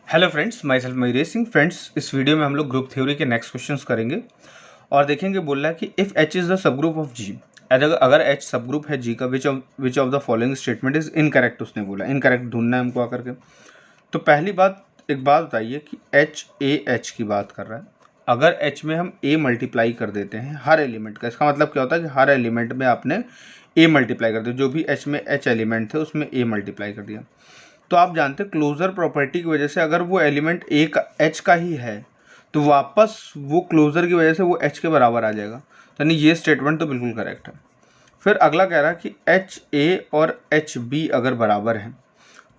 Hello friends, myself Mayuresh Singh. Friends, इस video में हम लोग ग्रुप थ्योरी के नेक्स्ट क्वेश्चंस करेंगे और देखेंगे। बोल रहा है कि if H is the subgroup of G, अगर एच सब ग्रुप है जी का, which of the following statement is incorrect. उसने बोला इनकरेक्ट ढूंढना है हमको आकर के। तो पहली बात, एक बात बताइए कि एच ए एच की बात कर रहा है। अगर एच में हम ए मल्टीप्लाई कर देते हैं हर एलिमेंट का, इसका मतलब क्या होता है कि हर एलिमेंट में आपने ए मल्टीप्लाई कर दिया। जो भी एच में एच एलिमेंट थे उसमें ए मल्टीप्लाई कर दिया। तो आप जानते हैं क्लोजर प्रॉपर्टी की वजह से अगर वो एलिमेंट ए का एच का ही है तो वापस वो क्लोजर की वजह से वो एच के बराबर आ जाएगा। तो यानी ये स्टेटमेंट तो बिल्कुल करेक्ट है। फिर अगला कह रहा है कि एच ए और एच बी अगर बराबर हैं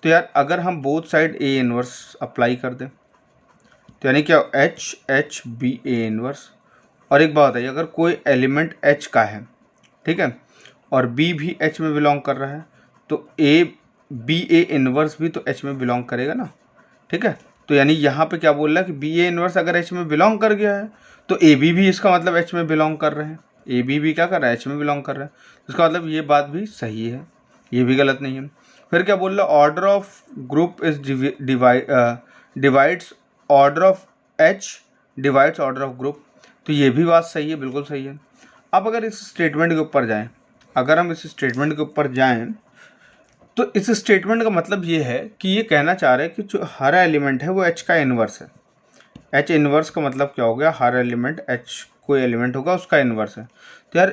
तो यार अगर हम both side A inverse apply कर दें तो यानी क्या, H H B A inverse. और एक बात बताइए, अगर कोई एलिमेंट एच का है, ठीक है, और बी भी एच में बिलोंग कर रहा है तो ए बी ए इनवर्स भी तो एच में बिलोंग करेगा ना, ठीक है। तो यानी यहाँ पे क्या बोल रहा है कि बी ए इनवर्स अगर एच में बिलोंग कर गया है तो ए बी भी इसका मतलब एच में बिलोंग कर रहे हैं। ए बी भी क्या कर रहा है, एच में बिलोंग कर रहा है। इसका मतलब ये बात भी सही है, ये भी गलत नहीं है। फिर क्या बोल रहा है, order of group is divides order of H divides order of group. तो ये भी बात सही है, बिल्कुल सही है। अब अगर इस स्टेटमेंट के ऊपर जाएं, अगर हम इस स्टेटमेंट के ऊपर जाएं तो इस स्टेटमेंट का मतलब ये है कि ये कहना चाह रहे हैं कि जो हर एलिमेंट है वो एच का इन्वर्स है। एच इन्वर्स का मतलब क्या हो गया, हर एलिमेंट एच कोई एलिमेंट होगा उसका इन्वर्स है। तो यार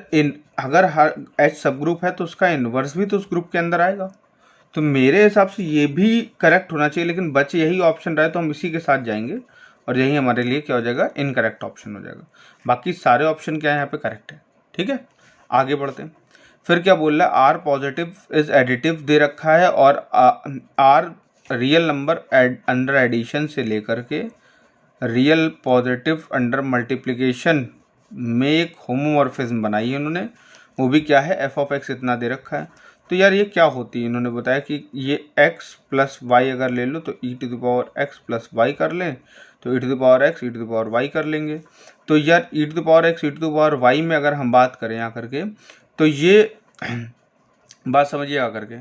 अगर हर एच सब ग्रुप है तो उसका इन्वर्स भी तो उस ग्रुप के अंदर आएगा। तो मेरे हिसाब से ये भी करेक्ट होना चाहिए, लेकिन बच यही ऑप्शन रहे तो हम इसी के साथ जाएंगे और यही हमारे लिए क्या हो जाएगा, इनकरेक्ट ऑप्शन हो जाएगा। बाकी सारे ऑप्शन क्या है यहाँ पे करेक्ट है, ठीक है। आगे बढ़ते हैं। फिर क्या बोल रहा है, आर पॉजिटिव इज एडिटिव दे रखा है और R real number under addition से लेकर के रियल पॉजिटिव अंडर मल्टीप्लिकेशन में एक होमोमॉर्फिज्म बनाई है उन्होंने। वो भी क्या है, एफ ऑफ एक्स इतना दे रखा है। तो यार ये क्या होती है, इन्होंने बताया कि ये x प्लस वाई अगर ले लो तो e to the power X plus Y कर लें तो e to the power X e to the power Y कर लेंगे। तो यार e to the power X e to the power Y में अगर हम बात करें यहाँ करके तो ये बात समझिए आकर के,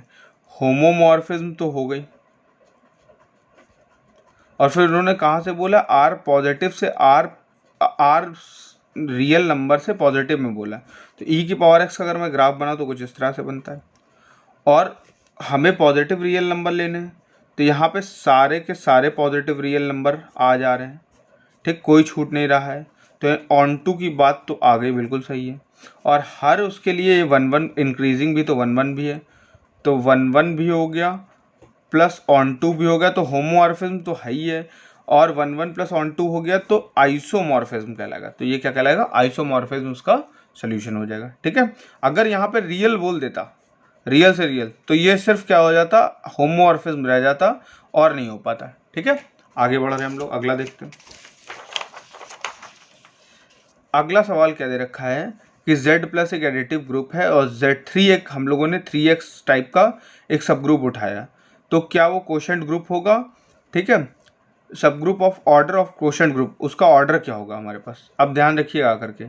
होमोमॉर्फिज्म तो हो गई। और फिर उन्होंने कहाँ से बोला, आर पॉजिटिव से आर रियल नंबर से पॉजिटिव में बोला। तो ई की पावर एक्स का अगर मैं ग्राफ बना तो कुछ इस तरह से बनता है। और हमें पॉजिटिव रियल नंबर लेने हैं तो यहाँ पे सारे के सारे पॉजिटिव रियल नंबर आ जा रहे हैं, ठीक, कोई छूट नहीं रहा है। तो ऑन टू की बात तो आ गई, बिल्कुल सही है। और हर उसके लिए 1 1 इंक्रीजिंग भी तो 1 1 भी है, तो 1 1 भी हो गया प्लस ऑन टू भी हो गया, तो होमोमॉर्फिज्म तो है ही है। और 1 1 प्लस ऑन टू हो गया तो आइसोमॉर्फिज्म कहलाएगा। तो ये क्या कहलाएगा, आइसोमॉर्फिज्म उसका सोल्यूशन हो जाएगा, ठीक है। अगर यहाँ पे रियल बोल देता, रियल से रियल, तो ये सिर्फ क्या हो जाता, होमोमॉर्फिज्म रह जाता और नहीं हो पाता, ठीक है। आगे बढ़ रहे हैं हम लोग, अगला देखते हैं। अगला सवाल क्या दे रखा है कि Z प्लस एक एडिटिव ग्रुप है और Z3 एक, हम लोगों ने 3x टाइप का एक सब ग्रुप उठाया, तो क्या वो कोशेंट ग्रुप होगा, ठीक है। सब group of order of quotient group, उसका ऑर्डर क्या होगा हमारे पास। अब ध्यान रखिएगा करके,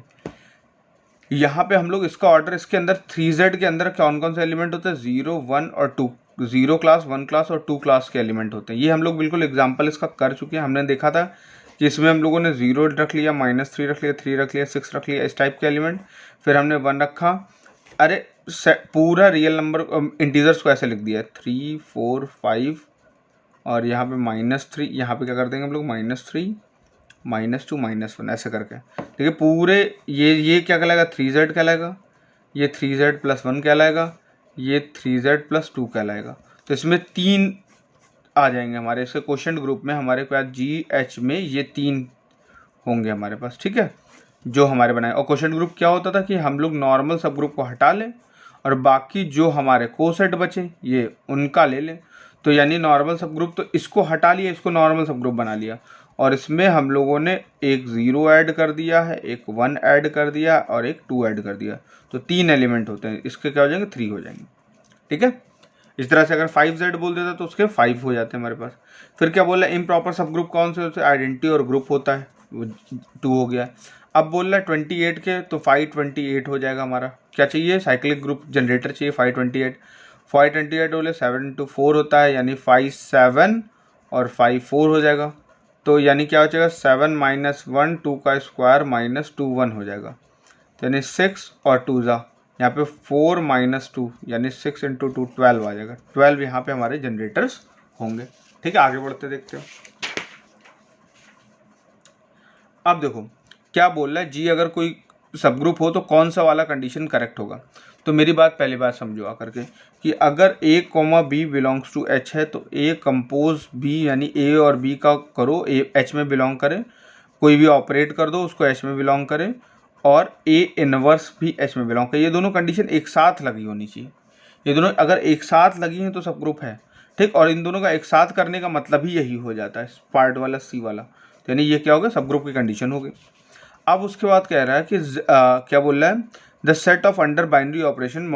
यहाँ पे हम लोग इसका ऑर्डर, इसके अंदर 3Z के अंदर कौन कौन से एलिमेंट होते हैं, 0 1 और 2, 0 क्लास 1 क्लास और 2 क्लास के एलिमेंट होते हैं। ये हम लोग बिल्कुल एग्जाम्पल इसका कर चुके हैं। हमने देखा था कि इसमें हम लोगों ने 0 रख लिया, -3 रख लिया, 3 रख लिया, 6 रख लिया, इस टाइप के एलिमेंट। फिर हमने 1 रखा, अरे पूरा रियल नंबर इंटीजर्स को ऐसे लिख दिया 3 4 5 और यहाँ पे -3, यहाँ पे क्या कर देंगे हम लोग, -3 -2 -1 ऐसे करके, ठीक है। पूरे ये क्या कहलाएगा, 3Z कहलाएगा, ये 3Z प्लस 1 कहलाएगा, ये 3Z प्लस 2 कहलाएगा। तो इसमें 3 आ जाएंगे हमारे इसके क्वोशेंट ग्रुप में। हमारे पास GH में ये 3 होंगे हमारे पास, ठीक है, जो हमारे बनाए। और क्वोशेंट ग्रुप क्या होता था कि हम लोग नॉर्मल सब ग्रुप को हटा लें और बाकी जो हमारे कोसेट बचे ये उनका ले लें। तो यानी नॉर्मल सब ग्रुप, तो इसको हटा लिया, इसको नॉर्मल सब ग्रुप बना लिया और इसमें हम लोगों ने एक 0 ऐड कर दिया है, एक 1 ऐड कर दिया और एक 2 ऐड कर दिया। तो 3 एलिमेंट होते हैं, इसके क्या हो जाएंगे, 3 हो जाएंगे, ठीक है। इस तरह से अगर 5Z बोल देता तो उसके 5 हो जाते हैं हमारे पास। फिर क्या बोला, इम्प्रॉपर सब ग्रुप कौन से होते हैं, आइडेंटिटी और ग्रुप होता है, वो 2 हो गया। अब बोल रहा है 28 के, तो 528 हो जाएगा हमारा। क्या चाहिए, साइक्लिक ग्रुप जनरेटर चाहिए 528। 528 बोले 7 × 4 होता है, यानी 5 7 और 5 4 हो जाएगा। तो यानी क्या हो जाएगा 7 - 1 2 का स्क्वायर -2 1 हो जाएगा। तो यानी 6 और 2 ज़ा यहाँ पे 4 - 2 यानी 6 × 2 12 आ जाएगा। 12 यहाँ पे हमारे जनरेटर्स होंगे। ठीक है, आगे बढ़ते देखते हो। अब देखो क्या बोल रहा है जी, अगर कोई सब ग्रुप हो तो कौन सा वाला कंडीशन करेक्ट होगा। तो मेरी बात पहली बात समझो आकर के कि अगर A, B belongs to H है तो A कंपोज B यानी A और B का करो, A H में बिलोंग करे, कोई भी ऑपरेट कर दो उसको H में बिलोंग करे, और A इनवर्स भी H में बिलोंग करे। ये दोनों कंडीशन एक साथ लगी होनी चाहिए। ये दोनों अगर एक साथ लगी हैं तो सब ग्रुप है। ठीक, और इन दोनों का एक साथ करने का मतलब ही यही हो जाता है, पार्ट वाला C वाला। तो यानी ये क्या हो गया, सब ग्रुप की कंडीशन हो गई। अब उसके बाद कह रहा है कि क्या बोल रहा है, the set of under binary operation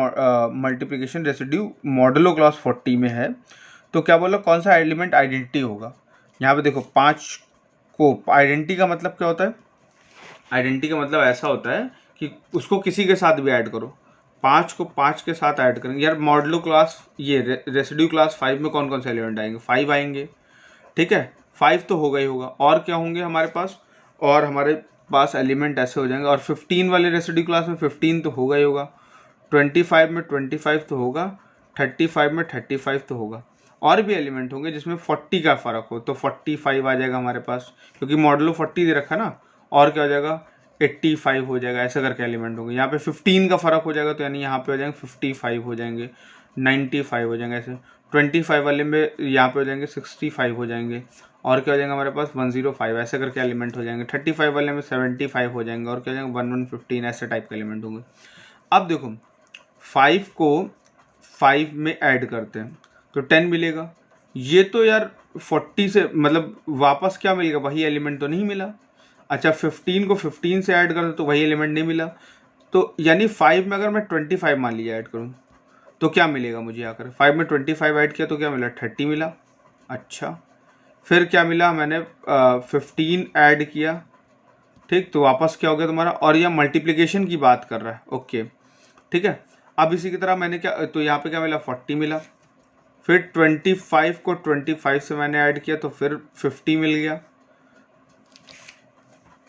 multiplication residue modulo clause 40 में है। तो क्या बोल रहा है, कौन सा एलिमेंट आइडेंटिटी होगा। यहाँ पे देखो 5 को आइडेंटिटी का मतलब क्या होता है, आइडेंटिटी का मतलब ऐसा होता है कि उसको किसी के साथ भी ऐड करो। 5 को 5 के साथ ऐड करेंगे यार। मॉडुलो क्लास ये रेसिड्यू क्लास 5 में कौन कौन से एलिमेंट आएंगे, 5 आएंगे। ठीक है, 5 तो होगा ही होगा। और क्या होंगे हमारे पास, और हमारे पास एलिमेंट ऐसे हो जाएंगे। और 15 वाले रेसिड्यू क्लास में 15 तो होगा ही होगा, 25 में 25 तो होगा, 35 में 35 तो होगा। और भी एलिमेंट होंगे जिसमें 40 का फ़र्क हो तो 45 आ जाएगा हमारे पास, क्योंकि मॉडुलो 40 दे रखा ना। और क्या हो जाएगा 85 हो जाएगा, ऐसे करके एलिमेंट होंगे। यहाँ पे 15 का फ़र्क हो जाएगा तो यानी यहाँ पे हो जाएंगे 55 हो जाएंगे, 95 हो जाएंगे। ऐसे 25 वाले में यहाँ पे हो जाएंगे 65 हो जाएंगे। और क्या हो जाएगा हमारे पास 105, ऐसे करके एलिमेंट हो जाएंगे। 35 वाले में 75 हो जाएंगे। और क्या हो जाएंगे 1115, ऐसे टाइप के एलिमेंट होंगे। अब देखो 5 को 5 में ऐड करते हैं तो 10 मिलेगा। ये तो यार 40 से मतलब वापस क्या मिलेगा, वही एलिमेंट तो नहीं मिला। अच्छा 15 को 15 से ऐड करते तो वही एलिमेंट नहीं मिला। तो यानी 5 में अगर मैं 25 मान लीजिए ऐड करूँ तो क्या मिलेगा मुझे आकर, 5 में 25 ऐड किया तो क्या मिला 30 मिला। अच्छा फिर क्या मिला, मैंने 15 ऐड किया। ठीक, तो वापस क्या हो गया तुम्हारा, और यह मल्टीप्लिकेशन की बात कर रहा है। ओके ठीक है, अब इसी की तरह मैंने क्या, तो यहाँ पे क्या मिला 40 मिला। फिर 25 को 25 से मैंने ऐड किया तो फिर 50 मिल गया।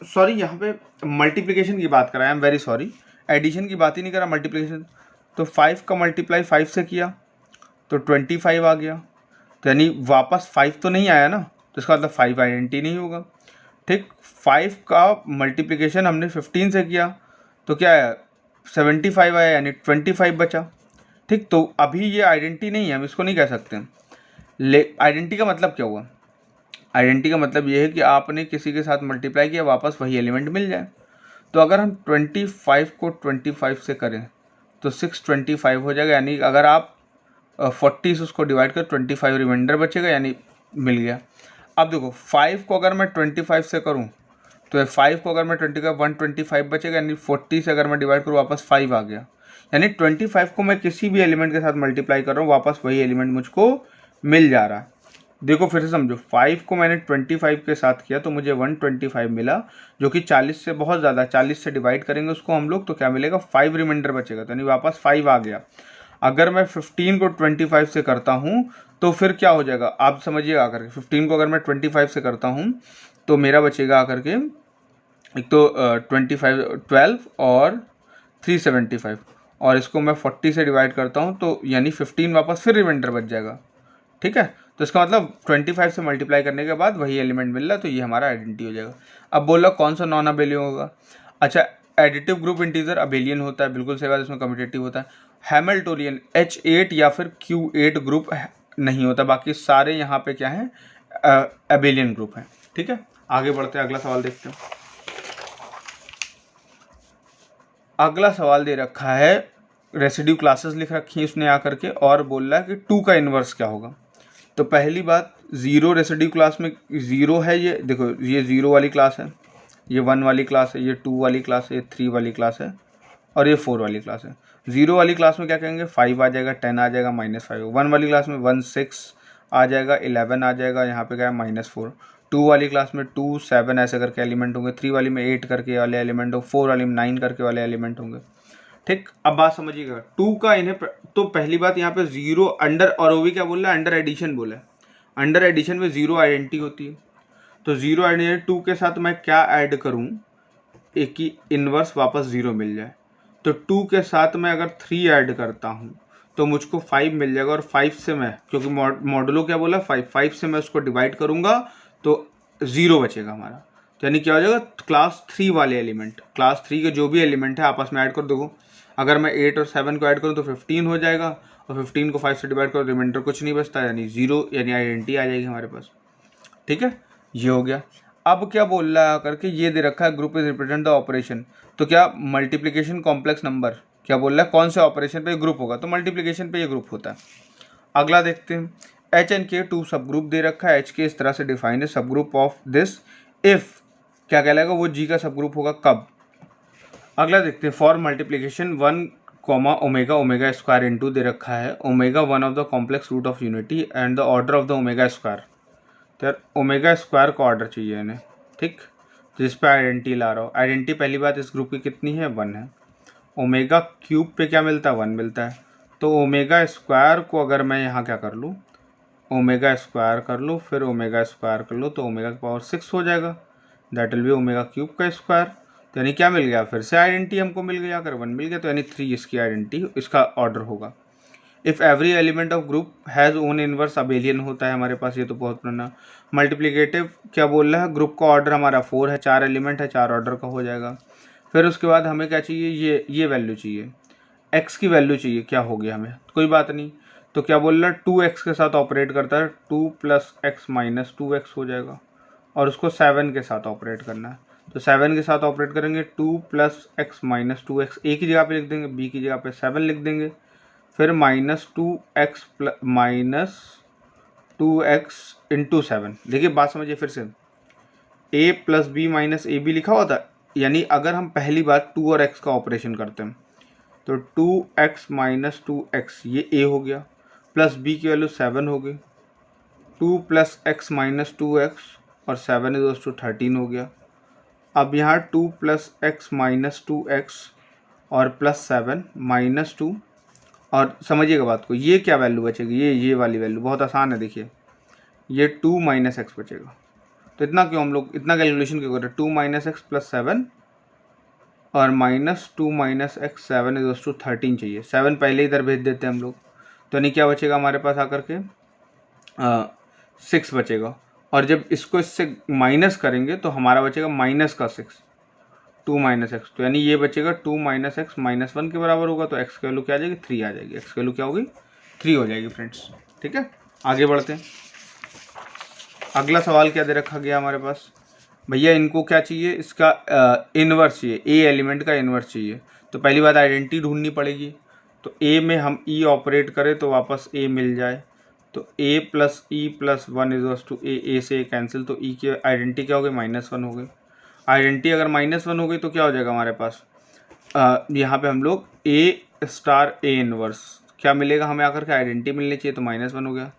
सॉरी, यहाँ पे मल्टीप्लिकेशन की बात कर रहा है, I am very sorry, addition की बात ही नहीं कर रहा, मल्टीप्लिकेशन। तो 5 का मल्टीप्लाई 5 से किया तो 25 आ गया। तो यानी वापस 5 तो नहीं आया ना, तो इसका मतलब 5 आइडेंटिटी नहीं होगा। ठीक, 5 का मल्टीप्लिकेशन हमने 15 से किया तो क्या आया 75 आया, यानी 25 बचा। ठीक, तो अभी ये आइडेंटिटी नहीं है, हम इसको नहीं कह सकते। आइडेंटिटी का मतलब क्या हुआ, आइडेंटिटी का मतलब ये है कि आपने किसी के साथ मल्टीप्लाई किया वापस वही एलिमेंट मिल जाए। तो अगर हम 25 को 25 से करें तो 625 हो जाएगा। यानी अगर आप 40 से उसको डिवाइड कर 25 रिमाइंडर बचेगा, यानी मिल गया। अब देखो 5 को अगर मैं 25 से करूं तो 5 को अगर मैं 125 बचेगा, यानी 40 से अगर मैं डिवाइड करूँ वापस 5 आ गया। यानी 25 को मैं किसी भी एलिमेंट के साथ मल्टीप्लाई कर रहा हूँ वापस वही एलिमेंट मुझको मिल जा रहा है। देखो फिर से समझो, 5 को मैंने 25 के साथ किया तो मुझे 125 मिला, जो कि 40 से बहुत ज़्यादा, 40 से डिवाइड करेंगे उसको हम लोग तो क्या मिलेगा 5 रिमाइंडर बचेगा, तो यानी वापस 5 आ गया। अगर मैं 15 को 25 से करता हूँ तो फिर क्या हो जाएगा आप समझिएगा आकर के। 15 को अगर मैं 25 से करता हूँ तो मेरा बचेगा आकर के एक तो 12 और 375, और इसको मैं 40 से डिवाइड करता हूँ तो यानी 15 वापस फिर रिमाइंडर बच जाएगा। ठीक है, तो इसका मतलब 25 से मल्टीप्लाई करने के बाद वही एलिमेंट मिल रहा है, तो ये हमारा आइडेंटिटी हो जाएगा। अब बोला कौन सा नॉन अबेलियन होगा। अच्छा, एडिटिव ग्रुप इंटीजर अबेलियन होता है, बिल्कुल सही बात, इसमें कम्यूटेटिव होता है। हैमिल्टोनियन H8 या फिर Q8 ग्रुप नहीं होता, बाकी सारे यहाँ पे क्या है अबेलियन ग्रुप है। ठीक है, आगे बढ़ते हैं, अगला सवाल देखते हैं। अगला सवाल दे रखा है, रेसिड्यू क्लासेस लिख रखी है उसने आकर के, और बोल रहा है कि 2 का इन्वर्स क्या होगा। तो पहली बात 0 रेसिड्यू क्लास में 0 है, ये देखो ये 0 वाली क्लास है, ये 1 वाली क्लास है, ये 2 वाली क्लास है, ये 3 वाली क्लास है, और ये 4 वाली क्लास है। 0 वाली क्लास में क्या कहेंगे 5 आ जाएगा, 10 आ जाएगा, -5। 1 वाली क्लास में 1 6 आ जाएगा, 11 आ जाएगा, यहाँ पे क्या है -4। 2 वाली क्लास में 2 7 ऐसे करके एलिमेंट होंगे, 3 वाली में 8 करके वाले एलिमेंट होंगे, 4 वाली में 9 करके वाले एलिमेंट होंगे। ठीक, अब बात समझिएगा 2 का इन्हें तो पहली बात यहाँ पे 0 अंडर, और वो भी क्या बोल रहा है अंडर एडिशन बोला है। अंडर एडिशन में जीरो आइडेंटिटी होती है, तो जीरो आइडेंटिटी 2 के साथ मैं क्या ऐड करूं एक की इन्वर्स वापस जीरो मिल जाए। तो 2 के साथ मैं अगर 3 ऐड करता हूं तो मुझको 5 मिल जाएगा, और 5 से मैं, क्योंकि मॉडुलो क्या बोला 5 से मैं उसको डिवाइड करूंगा तो 0 बचेगा हमारा। तो यानी क्या हो जाएगा, क्लास 3 वाले एलिमेंट, क्लास 3 के जो भी एलिमेंट है आपस में ऐड कर दो। अगर मैं 8 और 7 को ऐड करूँ तो 15 हो जाएगा, और 15 को 5 से डिवाइड करो, रिमाइंडर कुछ नहीं बचता, यानी 0, यानी आइडेंटिटी आ जाएगी हमारे पास। ठीक है, ये हो गया। अब क्या बोल रहा है करके, ये दे रखा है group is represent the operation, तो क्या मल्टीप्लिकेशन कॉम्प्लेक्स नंबर, क्या बोल रहा है कौन से ऑपरेशन पे ग्रुप होगा, तो मल्टीप्लिकेशन पे ये ग्रुप होता है। अगला देखते हैं, एच एन के 2 सब ग्रुप दे रखा है, एच के इस तरह से डिफाइन है, सब ग्रुप ऑफ दिस इफ क्या कहलाएगा, वो जी का सब ग्रुप होगा कब। अगला देखते हैं, for multiplication 1 comma omega, omega square into दे रखा है, omega one of the complex root of unity and the order of the omega square. तो यार ओमेगा स्क्वायर का ऑर्डर चाहिए इन्हें, ठीक, जिस पे आइडेंटिटी ला रहा हो। आइडेंटिटी पहली बात इस ग्रुप की कितनी है, 1 है। ओमेगा क्यूब पे क्या मिलता है, 1 मिलता है। तो ओमेगा स्क्वायर को अगर मैं यहाँ क्या कर लूँ, ओमेगा स्क्वायर कर लूँ, फिर ओमेगा स्क्वायर कर लूँ, तो ओमेगा की पावर 6 हो जाएगा, that will be omega cube का स्क्वायर। तो यानी क्या मिल गया, फिर से आइडेंटिटी हमको मिल गई, अगर 1 मिल गया तो यानी 3 इसकी आइडेंटिटी, इसका ऑर्डर होगा। If every element of group has own inverse abelian होता है हमारे पास, ये तो बहुत पुराना। मल्टीप्लिकेटिव क्या बोल रहा है, ग्रुप का ऑर्डर हमारा 4 है, 4 एलिमेंट है, 4 ऑर्डर का हो जाएगा। फिर उसके बाद हमें क्या चाहिए, ये वैल्यू चाहिए, एक्स की वैल्यू चाहिए, क्या हो गया हमें, कोई बात नहीं। तो क्या बोल रहा है, 2x के साथ ऑपरेट करता है, 2 + x - 2x हो जाएगा, और उसको 7 के साथ ऑपरेट करना है। तो 7 के साथ ऑपरेट करेंगे, 2 + x - 2x ए की जगह पे लिख देंगे, बी की जगह पे 7 लिख देंगे, फिर -2x × 7। देखिए बात समझिए फिर से, a + b - ab लिखा हुआ था, यानी अगर हम पहली बार 2 और x का ऑपरेशन करते हैं तो 2x - 2x ये a हो गया, प्लस b की वैल्यू 7 हो गई, 2 + x - 2x और 7 = 13 हो गया। अब यहाँ 2 + x - 2x और +7 -2, और समझिएगा बात को, ये क्या वैल्यू बचेगी, ये वाली वैल्यू बहुत आसान है, देखिए ये 2 - x बचेगा। तो इतना क्यों हम लोग इतना कैलकुलेशन क्यों कर रहे हैं, 2 - x + 7 और -2 - x 7 = 13 चाहिए, 7 पहले इधर भेज देते हैं हम लोग, तो नहीं क्या बचेगा हमारे पास आकर के 6 बचेगा। और जब इसको इससे माइनस करेंगे तो हमारा बचेगा -6, 2 - x, तो यानी ये बचेगा 2 - x -1 के बराबर होगा, तो x की वैल्यू क्या आ जाएगी, 3 आ जाएगी, x की वैल्यू क्या होगी, 3 हो जाएगी फ्रेंड्स। ठीक है, आगे बढ़ते हैं। अगला सवाल क्या दे रखा गया हमारे पास, भैया इनको क्या चाहिए, इसका इन्वर्स चाहिए, ए एलिमेंट का इन्वर्स चाहिए। तो पहली बात आइडेंटिटी ढूंढनी पड़ेगी, तो ए में हम ई ऑपरेट करें तो वापस ए मिल जाए, तो a + e + 1 = a से कैंसिल, तो e की आइडेंटिटी क्या हो गई, -1 हो गई। आइडेंटिटी अगर -1 हो गई तो क्या हो जाएगा हमारे पास, यहाँ पे हम लोग a * a इन्वर्स क्या मिलेगा हमें, आकर के आइडेंटिटी मिलनी चाहिए, तो -1 हो गया,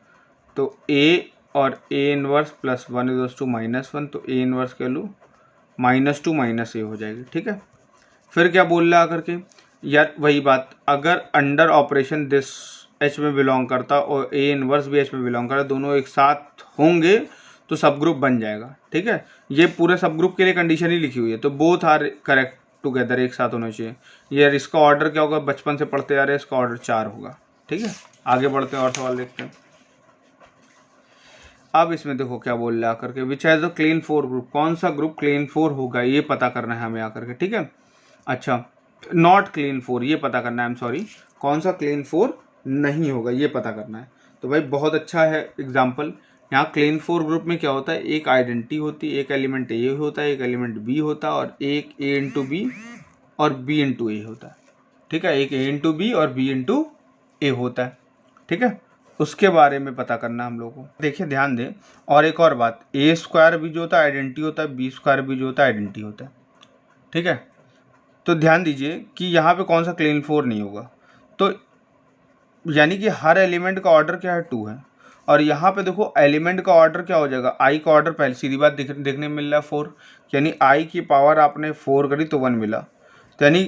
तो a और a इन्वर्स + 1 = -1, तो a इन्वर्स की वैल्यू -2 - a हो जाएगी। ठीक है, फिर क्या बोल रहा है आकर के, यार वही बात, अगर अंडर ऑपरेशन दिस एच में बिलोंग करता और ए इन्वर्स भी एच में बिलोंग करता, दोनों एक साथ होंगे तो सब ग्रुप बन जाएगा। ठीक है, ये पूरे सब ग्रुप के लिए कंडीशन ही लिखी हुई है, तो बोथ आर करेक्ट टुगेदर, एक साथ होना चाहिए। यार इसका ऑर्डर क्या होगा, बचपन से पढ़ते आ रहे हैं, इसका ऑर्डर 4 होगा। ठीक है, आगे बढ़ते हैं और सवाल देखते हैं। अब इसमें देखो क्या बोल रहा है आकर के, which has a clean 4 group, कौन सा ग्रुप क्लीन 4 होगा ये पता करना है हमें आकर के। ठीक है, अच्छा नॉट क्लीन 4 ये पता करना है, आई एम सॉरी, कौन सा क्लीन 4 नहीं होगा ये पता करना है। तो भाई बहुत अच्छा है एग्जाम्पल, यहाँ क्लीन 4 ग्रुप में क्या होता है, एक आइडेंटिटी होती है, एक एलिमेंट ए होता है, एक एलिमेंट बी होता है, और एक ए × बी और बी × ए होता है। ठीक है, एक ए × बी और बी × ए होता है। ठीक है, उसके बारे में पता करना हम लोगों को। देखिए ध्यान दें, और एक और बात, ए स्क्वायर भी जो होता है आइडेंटिटी होता है, बी स्क्वायर भी जो होता है आइडेंटिटी होता है। ठीक है, तो ध्यान दीजिए कि यहाँ पे कौन सा क्लीन 4 नहीं होगा, तो यानी कि हर एलिमेंट का ऑर्डर क्या है, 2 है, और यहाँ पे देखो एलिमेंट का ऑर्डर क्या हो जाएगा, आई का ऑर्डर पहले सीधी बात देखने में मिल रहा है 4, यानी आई की पावर आपने 4 करी तो 1 मिला, तो यानी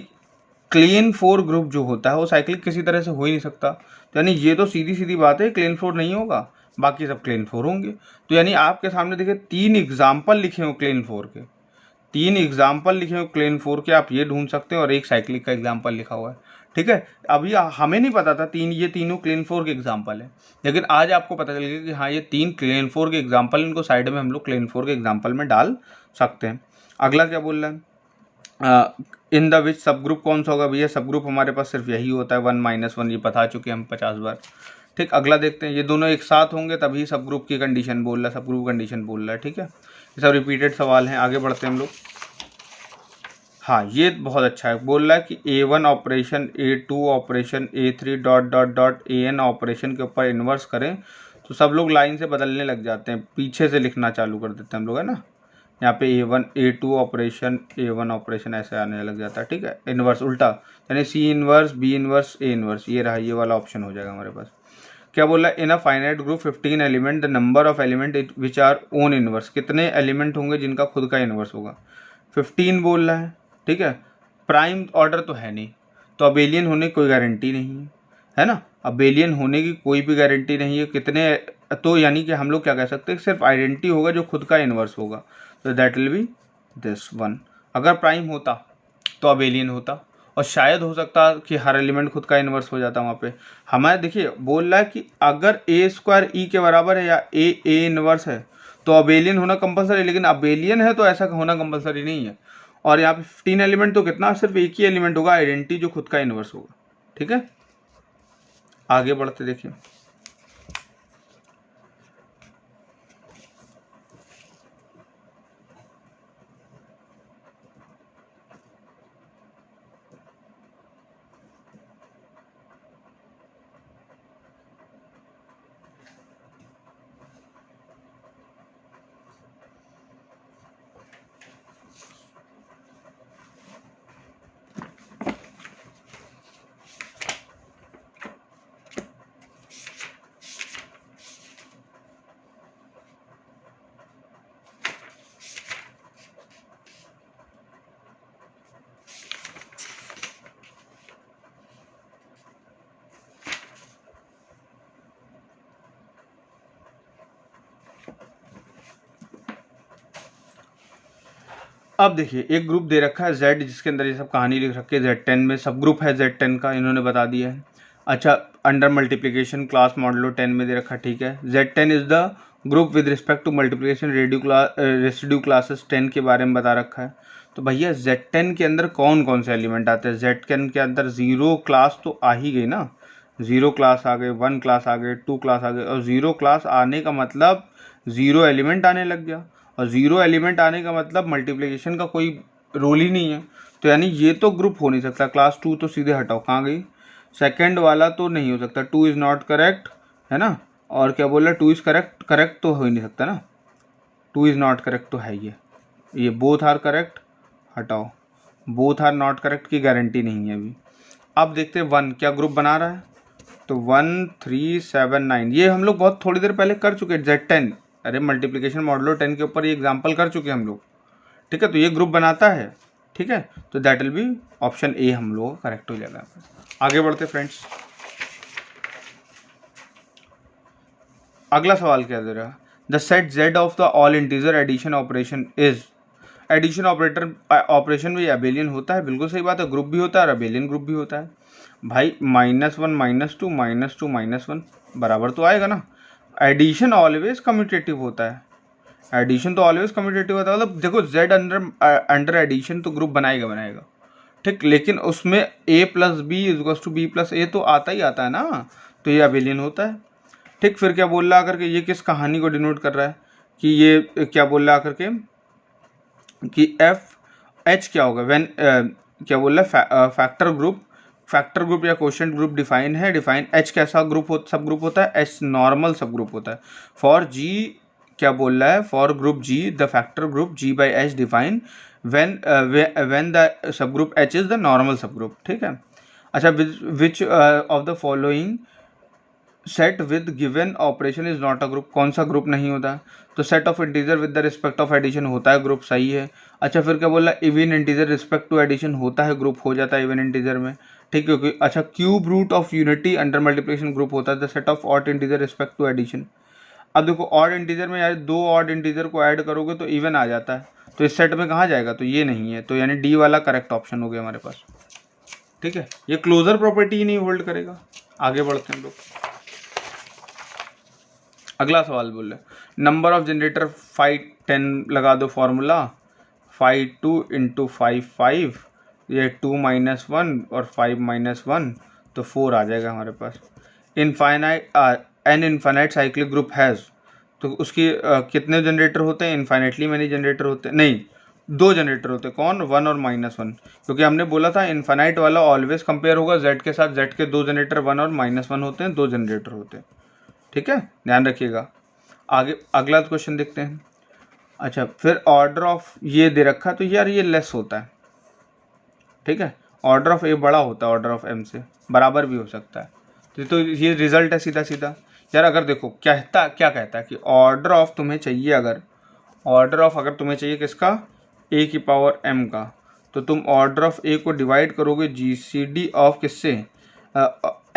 क्लीन 4 ग्रुप जो होता है वो साइक्लिक किसी तरह से हो ही नहीं सकता, तो यानी ये तो सीधी सीधी बात है क्लीन 4 नहीं होगा। बाकी सब क्लेन 4 होंगे। तो यानी आपके सामने देखिए 3 एग्जाम्पल लिखे हो क्लेन 4 के, 3 एग्जाम्पल लिखे हो क्लेन 4 के, आप ये ढूंढ सकते हो, और एक साइक्लिक का एग्जाम्पल लिखा हुआ है। ठीक है, अभी हमें नहीं पता था ये तीनों क्लेन 4 के एग्जाम्पल है, लेकिन आज आपको पता चल गया कि हाँ ये 3 क्लेन 4 के एग्जाम्पल, इनको साइड में हम लोग क्लेन 4 के एग्जाम्पल में डाल सकते हैं। अगला क्या बोल रहा है, इन द विच सब ग्रुप कौन सा होगा भैया, सब ग्रुप हमारे पास सिर्फ यही होता है 1-1, ये बता चुके हैं हम 50 बार। ठीक, अगला देखते हैं, ये दोनों एक साथ होंगे तभी सब ग्रुप की कंडीशन बोल रहा है, सब ग्रुप कंडीशन बोल रहा है। ठीक है, ये सब रिपीटेड सवाल हैं, आगे बढ़ते हैं हम लोग। हाँ ये बहुत अच्छा है, बोल रहा है कि A1 operation A2 operation A3 dot dot dot AN operation के ऊपर इन्वर्स करें, तो सब लोग लाइन से बदलने लग जाते हैं, पीछे से लिखना चालू कर देते हैं हम लोग, है ना। यहाँ पे A1 A2 operation A1 operation ऐसे आने लग जाता है। ठीक है, इन्वर्स उल्टा, यानी C inverse B inverse A inverse, ये रहा, ये वाला ऑप्शन हो जाएगा हमारे पास। क्या बोला, in a finite group 15 element the number of element which are own inverse, कितने एलिमेंट होंगे जिनका खुद का इन्वर्स होगा, 15 बोल रहा है। ठीक है, प्राइम ऑर्डर तो है नहीं, तो अबेलियन होने की कोई गारंटी नहीं है, है ना, अबेलियन होने की कोई भी गारंटी नहीं है। कितने, तो यानी कि हम लोग क्या कह सकते हैं, सिर्फ आइडेंटिटी होगा जो खुद का इन्वर्स होगा, तो that will be this one. अगर प्राइम होता तो अबेलियन होता, और शायद हो सकता कि हर एलिमेंट खुद का इन्वर्स हो जाता वहाँ पे। हमारे देखिए बोल रहा है कि अगर A² E के बराबर है या A इन्वर्स है तो अबेलियन होना कंपलसरी है, लेकिन अबेलियन है तो ऐसा होना कंपलसरी नहीं है। और यहाँ पे 15 एलिमेंट तो कितना, सिर्फ एक ही एलिमेंट होगा आइडेंटिटी जो खुद का इन्वर्स होगा। ठीक है, आगे बढ़ते देखिए। अब देखिए एक ग्रुप दे रखा है Z, जिसके अंदर ये सब कहानी लिख रखी है, Z10 में सब ग्रुप है Z10 का, इन्होंने बता दिया है। अच्छा, अंडर मल्टीप्लिकेशन क्लास मॉडलो 10 में दे रखा है। ठीक है, Z10 is the group with respect to multiplication residue classes 10 के बारे में बता रखा है। तो भैया Z10 के अंदर कौन कौन से एलिमेंट आते हैं, Z10 के अंदर 0 क्लास तो आ ही गई ना, 0 क्लास आ गए, 1 क्लास आ गए, 2 क्लास आ गए, और 0 क्लास आने का मतलब 0 एलिमेंट आने लग गया, और 0 एलिमेंट आने का मतलब मल्टीप्लिकेशन का कोई रोल ही नहीं है। तो यानी ये तो ग्रुप हो नहीं सकता। क्लास 2 तो सीधे हटाओ, कहाँ गई, सेकंड वाला तो नहीं हो सकता, 2 इज़ नॉट करेक्ट, है ना। और क्या बोल रहा है, 2 इज़ करेक्ट, करेक्ट तो हो ही नहीं सकता ना, 2 इज़ नॉट करेक्ट तो है ये बोथ आर करेक्ट, हटाओ, बोथ आर नॉट करेक्ट की गारंटी नहीं है अभी। अब देखते हैं 1 क्या ग्रुप बना रहा है, तो 1 3 7 9 ये हम लोग बहुत थोड़ी देर पहले कर चुके हैं, Z10, अरे मल्टीप्लिकेशन मॉडलो 10 के ऊपर ये एग्जाम्पल कर चुके हैं हम लोग। ठीक है, तो ये ग्रुप बनाता है। ठीक है, तो that will be option A हम लोग करेक्ट हो जाएगा। आगे बढ़ते फ्रेंड्स, अगला सवाल क्या दे रहा है, the set Z of the all integer addition operation is, addition operation में अबेलियन होता है, बिल्कुल सही बात है, ग्रुप भी होता है और अबेलियन ग्रुप भी होता है। भाई -1 -2 -1 बराबर तो आएगा ना, एडिशन ऑलवेज कम्यूटेटिव होता है, एडिशन तो ऑलवेज कम्यूटेटिव होता है, मतलब देखो Z अंडर एडिशन तो ग्रुप बनाएगा। ठीक, लेकिन उसमें A + B = B + A तो आता ही आता है ना, तो ये अबेलियन होता है। ठीक, फिर क्या बोल रहा आकर के, ये किस कहानी को डिनोट कर रहा है कि ये क्या बोल रहा आकर के कि FH क्या होगा, व्हेन क्या बोल रहा है, फैक्टर ग्रुप या क्वोशिएंट ग्रुप डिफाइन है, डिफाइन H कैसा सब ग्रुप होता है, H नॉर्मल सब ग्रुप होता है। फॉर G क्या बोल रहा है, for group G the factor group G/H define when the subgroup H is the normal subgroup. ठीक है, अच्छा, which of the following set with given operation is not a group, कौन सा group नहीं होता, तो set of integer with the respect of addition होता है ग्रुप, सही है। अच्छा, फिर क्या बोला, even integer respect to addition होता है ग्रुप, हो जाता है इवन इंटीजर में। ठीक है, क्योंकि अच्छा cube root of unity under multiplication group होता है, the set of odd integer respect to addition, अब देखो ऑड इंटीजर में यार 2 ऑड इंटीजर को ऐड करोगे तो इवन आ जाता है, तो इस सेट में कहाँ जाएगा, तो ये नहीं है, तो यानी डी वाला करेक्ट ऑप्शन हो गया हमारे पास। ठीक है, ये क्लोजर प्रॉपर्टी ही नहीं होल्ड करेगा। आगे बढ़ते हैं हम लोग। अगला सवाल बोल रहे नंबर ऑफ जनरेटर 5 10 लगा दो फॉर्मूला 5 2 इंटू 5 5, ये 2 माइनस 1 और 5 माइनस 1 तो 4 आ जाएगा हमारे पास। Infinite an infinite cyclic group has, तो उसकी कितने जनरेटर होते हैं, इनफाइनाइटली मैनी जनरेटर होते हैं, नहीं 2 जनरेटर होते हैं, कौन 1 और -1, क्योंकि हमने बोला था इनफाइनाइट वाला ऑलवेज कंपेयर होगा z के साथ, z के 2 जनरेटर 1 और -1 होते हैं, 2 जनरेटर होते हैं। ठीक है, ध्यान रखिएगा। आगे अगला क्वेश्चन देखते हैं। अच्छा, फिर ऑर्डर ऑफ ये दे रखा, तो यार ये लेस होता है। ठीक है, ऑर्डर ऑफ ए बड़ा होता है ऑर्डर ऑफ एम से, बराबर भी हो सकता है। तो ये रिजल्ट है सीधा सीधा। यार अगर देखो क्या कहता है कि ऑर्डर ऑफ तुम्हें चाहिए, अगर तुम्हें चाहिए किसका, ए की पावर एम का, तो तुम ऑर्डर ऑफ ए को डिवाइड करोगे जीसीडी ऑफ किससे,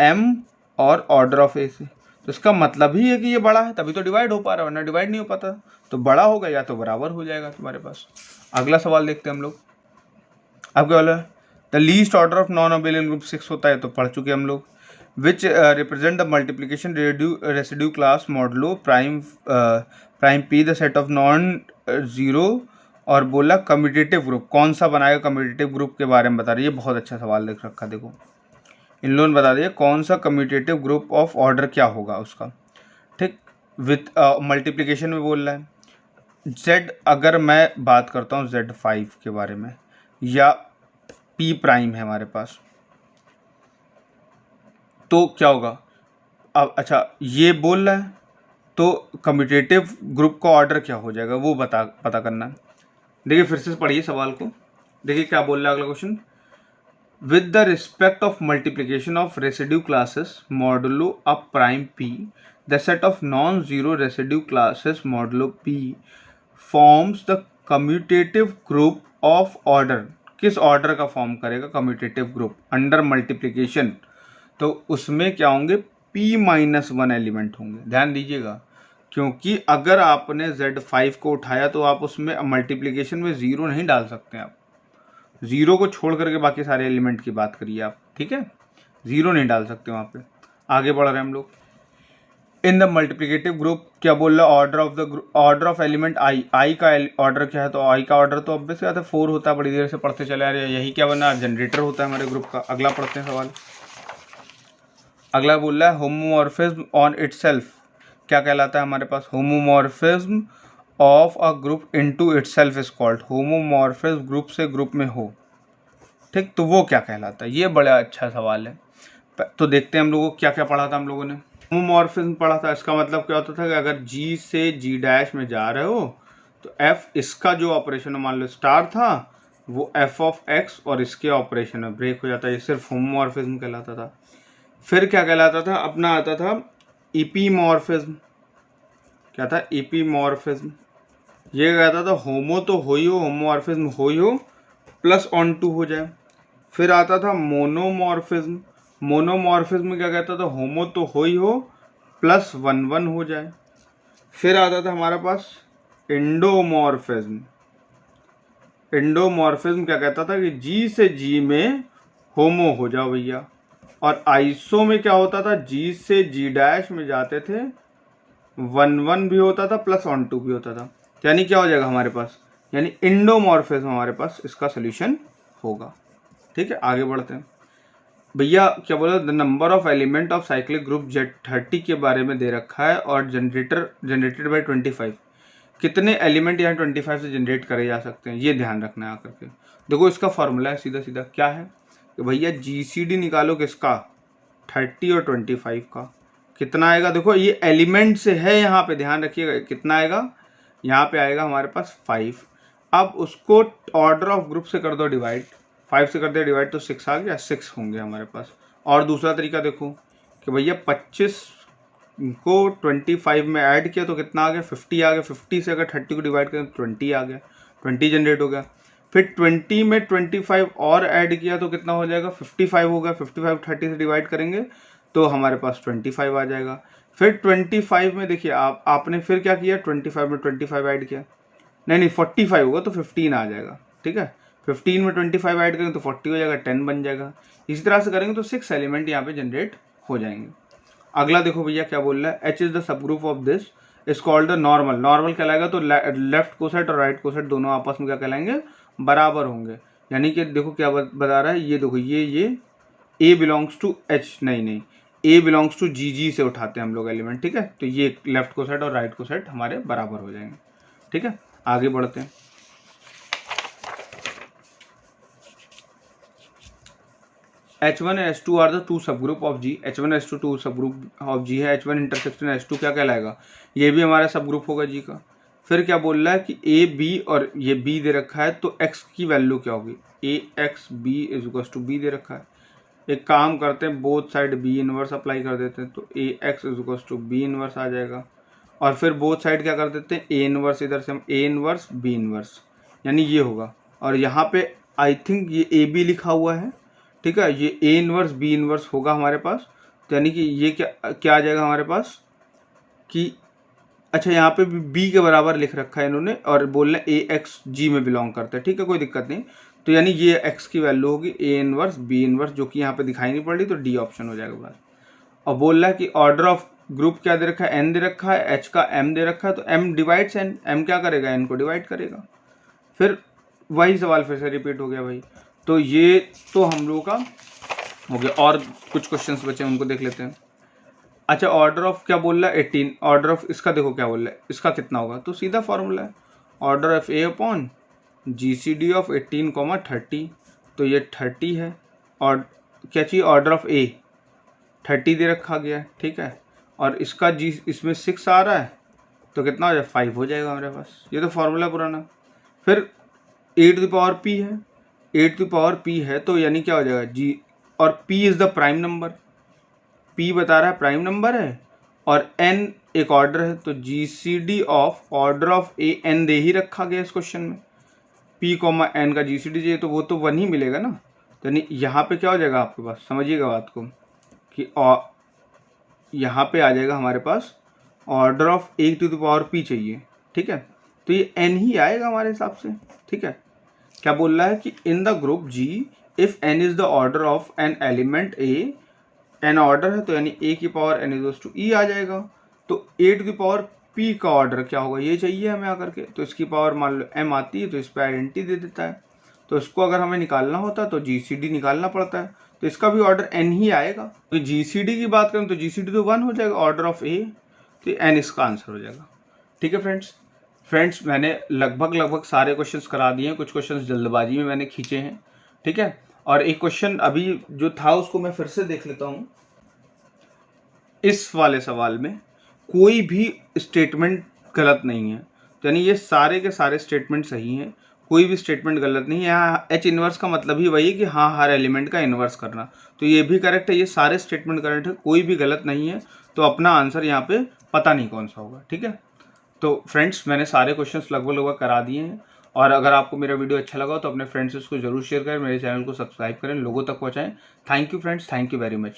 एम और ऑर्डर ऑफ ए से। तो इसका मतलब ही है कि ये बड़ा है, तभी तो डिवाइड हो पा रहा है, वरना डिवाइड नहीं हो पाता। तो बड़ा होगा या तो बराबर हो जाएगा तुम्हारे पास। अगला सवाल देखते हैं हम लोग। अब क्या बोला, the least order of non abelian group 6 होता है, तो पढ़ चुके हम लोग। Which represent the multiplication residue class modulo prime P the set of non zero, और बोला कम्यूटेटिव ग्रुप कौन सा बनाएगा, कम्यूटेटिव ग्रुप के बारे में बता रही है। बहुत अच्छा सवाल देख रखा, देखो इन लोगों ने बता दिया कौन सा कम्यूटेटिव ग्रुप ऑफ ऑर्डर क्या होगा उसका। ठीक, विथ मल्टीप्लिकेशन में बोल रहा है। z अगर मैं बात करता हूँ z5 के बारे में, या p प्राइम है हमारे पास, तो क्या होगा। अब अच्छा ये बोल रहा है, तो कम्यूटेटिव ग्रुप का ऑर्डर क्या हो जाएगा वो पता करना है। देखिए फिर से पढ़िए सवाल को, देखिए क्या बोल रहा है अगला question. With the respect of multiplication of residue classes modulo a prime p, the set of non-zero residue classes modulo p forms the commutative group of order। किस ऑर्डर का फॉर्म करेगा कम्यूटेटिव ग्रुप अंडर मल्टीप्लिकेशन, तो उसमें क्या होंगे, p-1 element होंगे। ध्यान दीजिएगा, क्योंकि अगर आपने z5 को उठाया तो आप उसमें मल्टीप्लिकेशन में ज़ीरो नहीं डाल सकते, आप जीरो को छोड़ करके बाकी सारे एलिमेंट की बात करिए आप। ठीक है, जीरो नहीं डाल सकते वहाँ पे। आगे बढ़ रहे हैं हम लोग। इन द मल्टीप्लिकेटिव ग्रुप क्या बोल रहा है, ऑर्डर ऑफ एलिमेंट आई का ऑर्डर क्या है, तो आई का ऑर्डर तो ऑब्वियस बात है 4 होता है। बड़ी देर से पढ़ते चले आ रहे हैं, यही क्या बना, जनरेटर होता है हमारे ग्रुप का। अगला पढ़ते हैं सवाल। अगला बोल रहा है होमोमॉर्फिज्म ऑन इटसेल्फ क्या कहलाता है हमारे पास, homomorphism of a group into itself is called, homomorphism group से ग्रुप में हो। ठीक, तो वो क्या कहलाता है, ये बड़ा अच्छा सवाल है। तो देखते हैं हम लोगों को क्या क्या पढ़ा था हम लोगों ने। होमोमॉर्फिज्म पढ़ा था, इसका मतलब क्या होता था कि अगर G से G डैश में जा रहे हो तो F इसका जो ऑपरेशन मान लो स्टार था वो F ऑफ X और इसके ऑपरेशन में ब्रेक हो जाता है, ये सिर्फ होमोमॉर्फिज्म कहलाता था। फिर क्या कहलाता था, अपना आता था इपीमॉर्फिज्म। क्या था, इपीमॉर्फिज्म। ये कहता था होमो तो हो ही हो, होमोमॉर्फिज्म हो ही हो प्लस ऑन टू हो जाए। फिर आता था मोनोमॉर्फिज्म। मोनोमॉर्फिज्म क्या कहता था, होमो तो हो ही हो प्लस 1 1 हो जाए। फिर आता था हमारे पास एंडोमॉर्फिज्म। एंडोमॉर्फिज्म क्या कहता था कि G से G में होमो हो जाओ भैया। और आइसो में क्या होता था, G से G डैश में जाते थे 1 1 भी होता था प्लस ऑन टू भी होता था। यानी क्या हो जाएगा हमारे पास, यानी एंडोमॉर्फिज्म हमारे पास इसका सोल्यूशन होगा। ठीक है, आगे बढ़ते हैं भैया। क्या बोला, the number of element of cyclic group Z30 के बारे में दे रखा है और जनरेटेड बाय 25। कितने एलिमेंट यहाँ 25 से जनरेट करे जा सकते हैं, ये ध्यान रखना है आकर के। देखो इसका फॉर्मूला है सीधा सीधा, क्या है कि भैया GCD निकालो किसका, 30 और 25 का, कितना आएगा। देखो ये एलिमेंट से है, यहाँ पे ध्यान रखिएगा कितना आएगा, यहाँ पे आएगा हमारे पास 5। अब उसको ऑर्डर ऑफ ग्रुप से कर दो डिवाइड, 5 से कर दे डिवाइड तो 6 आ गया, 6 होंगे हमारे पास। और दूसरा तरीका देखो कि भैया 25 को 25 में ऐड किया तो कितना आ गया, 50 आ गया। 50 से अगर 30 को डिवाइड करें तो 20 आ गया, 20 जनरेट हो गया। फिर 20 में 25 और ऐड किया तो कितना हो जाएगा, 55 होगा। 55 30 से डिवाइड करेंगे तो हमारे पास 25 आ जाएगा। फिर 25 में देखिए आपने फिर क्या किया, 25 में 25 ऐड किया, नहीं 45 होगा तो 15 आ जाएगा, ठीक है। 15 में 25 ऐड करेंगे तो 40 हो जाएगा, 10 बन जाएगा। इसी तरह से करेंगे तो 6 एलिमेंट यहाँ पे जनरेट हो जाएंगे। अगला देखो भैया क्या बोल रहा है, H is the subgroup of this is called the normal. Normal कहलाएगा तो लेफ्ट कोसेट और राइट कोसेट दोनों आपस में क्या कहलाएंगे, बराबर होंगे। यानी कि देखो क्या बता रहा है, ये देखो ये ए बिलोंग्स टू एच, नहीं ए बिलोंग्स टू जी से उठाते हैं हम लोग एलिमेंट, ठीक है। तो ये लेफ्ट कोसेट और राइट कोसेट हमारे बराबर हो जाएंगे, ठीक है। आगे बढ़ते हैं। H1 and H2 are the two subgroup of G। H1 H2 two subgroup of G है। H1 इंटरसेक्शन H2 क्या कहलाएगा, ये भी हमारा सब ग्रुप होगा G का। फिर क्या बोल रहा है कि A B और ये B दे रखा है तो X की वैल्यू क्या होगी, AX B is equal to B दे रखा है। एक काम करते हैं, both side B inverse apply कर देते हैं तो AX is equal to B inverse आ जाएगा। और फिर बोथ साइड क्या कर देते हैं, A इनवर्स, इधर से हम A इनवर्स B इनवर्स, यानी ये होगा। और यहाँ पे आई थिंक ये AB लिखा हुआ है, ठीक है। ये A इनवर्स B इनवर्स होगा हमारे पास, तो यानी कि ये क्या आ जाएगा हमारे पास कि अच्छा यहाँ पे भी B के बराबर लिख रखा है इन्होंने और बोल रहे हैं AX G में बिलोंग करता है, ठीक है, कोई दिक्कत नहीं। तो यानी ये X की वैल्यू होगी A इनवर्स B इनवर्स, जो कि यहाँ पे दिखाई नहीं पड़ रही, तो D ऑप्शन हो जाएगा बस। और बोल रहा है कि ऑर्डर ऑफ ग्रुप क्या दे रखा है, N दे रखा है, H का M दे रखा है, तो M डिवाइड्स N, M क्या करेगा, N को डिवाइड करेगा। फिर वही सवाल फिर से रिपीट हो गया भाई। तो ये तो हम लोगों का हो गया, और कुछ क्वेश्चंस बचे उनको देख लेते हैं। अच्छा, ऑर्डर ऑफ क्या बोल रहा है, 18। ऑर्डर ऑफ इसका देखो क्या बोल रहा है, इसका कितना होगा, तो सीधा फॉर्मूला है order of A upon GCD of 18, 30। तो ये 30 है। और क्या चाहिए, ऑर्डर ऑफ A 30 दे रखा गया है, ठीक है। और इसका G इसमें 6 आ रहा है तो कितना हो जाए, 5 हो जाएगा हमारे पास। ये तो फॉर्मूला पुराना। फिर 8 टू पावर P है, 8 टू पावर P है तो यानी क्या हो जाएगा G, और P is the prime number, P बता रहा है प्राइम नंबर है, और N एक ऑर्डर है, तो GCD of order of A N दे ही रखा गया इस क्वेश्चन में। P कॉमा N का GCD चाहिए तो वो तो 1 ही मिलेगा ना। तो यानी यहाँ पे क्या हो जाएगा आपके पास, समझिएगा बात को, कि यहाँ पे आ जाएगा हमारे पास order of 8 to the power P चाहिए, ठीक है। तो ये N ही आएगा हमारे हिसाब से, ठीक है। क्या बोल रहा है कि in the group G if N is the order of an element A, N order है तो यानी A की power N is to E आ जाएगा। तो 8 की पावर P का ऑर्डर क्या होगा, ये चाहिए हमें आकर के, तो इसकी पावर मान लो M आती है तो इस पर आइडेंटिटी दे देता है। तो इसको अगर हमें निकालना होता तो GCD निकालना पड़ता है, तो इसका भी ऑर्डर N ही आएगा। तो GCD की बात करें तो GCD तो 1 हो जाएगा ऑर्डर ऑफ A, तो N इसका आंसर हो जाएगा, ठीक है फ्रेंड्स। मैंने लगभग सारे क्वेश्चंस करा दिए हैं, कुछ क्वेश्चंस जल्दबाजी में मैंने खींचे हैं, ठीक है। और एक क्वेश्चन अभी जो था उसको मैं फिर से देख लेता हूँ। इस वाले सवाल में कोई भी स्टेटमेंट गलत नहीं है, तो यानी ये सारे के सारे स्टेटमेंट सही हैं, कोई भी स्टेटमेंट गलत नहीं है। यहाँ H इनवर्स का मतलब ही वही है कि हाँ हर एलिमेंट का इन्वर्स करना, तो ये भी करेक्ट है, ये सारे स्टेटमेंट करेक्ट है, कोई भी गलत नहीं है। तो अपना आंसर यहाँ पे पता नहीं कौन सा होगा, ठीक है। तो फ्रेंड्स मैंने सारे क्वेश्चंस लगभग करा दिए हैं, और अगर आपको मेरा वीडियो अच्छा लगा तो अपने फ्रेंड्स से उसको जरूर शेयर करें, मेरे चैनल को सब्सक्राइब करें, लोगों तक पहुँचाएँ। Thank you friends, thank you very much.